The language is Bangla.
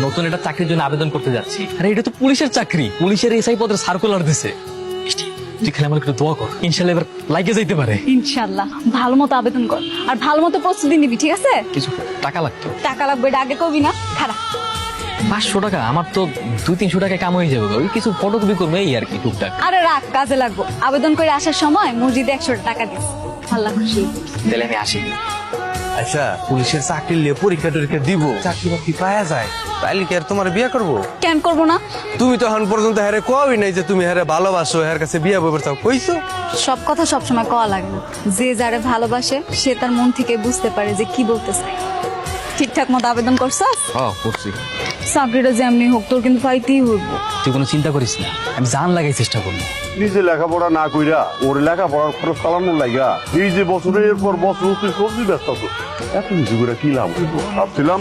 নতুন একটা চাকরির জন্য আবেদন করতে যাচ্ছি। আরে এটা তো পুলিশের চাকরি, পুলিশের এসআই পদের সার্কুলার দিছে। তুই খালি আমার একটু দোয়া কর, ইনশাল্লাহ এবার লাগে যাইতে পারে। ইনশাল্লাহ ভালো মতো আবেদন কর আর ভালো মতো প্রস্তুতি নিবি, ঠিক আছে? কিছু টাকা লাগতো। টাকা লাগবে, এটা আগে কবি না, খারাপ। 500 টাকা আমার তো 200-300 টাকা কাম হয়ে যাবে। ওই কিছু ফটোকপি করবে এই আর কি, টুকটাক। আরে রাখ, কাজে লাগবো। আবেদন করে আসার সময় মসজিদে 100 টাকা দিস। আল্লাহ খুশি। তাহলে আমি আসি। আচ্ছা, পুলিশের চাকরি নিয়ে পরীক্ষা টরীক্ষা দিব, চাকরি বাকরি পাওয়া যায়, তাইলে কি আর তোমার বিয়ে করবো? কেন করবো না? তুমি তো এখন পর্যন্ত হ্যারে কোয়াই নাই যে তুমি হ্যারে ভালোবাসো, হ্যার কাছে বিয়ে বইবার চাও, কইছো? সব কথা সবসময় কওয়া লাগে না। যে যারে ভালোবাসে সে তার মন থেকে বুঝতে পারে যে কি বলতে চায়। ঠিকঠাক মতো আবেদন করছস? হ্যাঁ করছি। চাকরিটা যেমনি হোক তোর কিন্তু পাইতেই হইব। তুই কোনো চিন্তা করিস না, আমি জান লাগাই চেষ্টা করবো। নিজে লেখাপড়া না কইরা ওর লেখাপড়ার খরচ চালানোর লাগা এই যে বছরের পর বছর তুই সবজি ব্যস্ত এত কিছু করে কি লাভ? ভাবছিলাম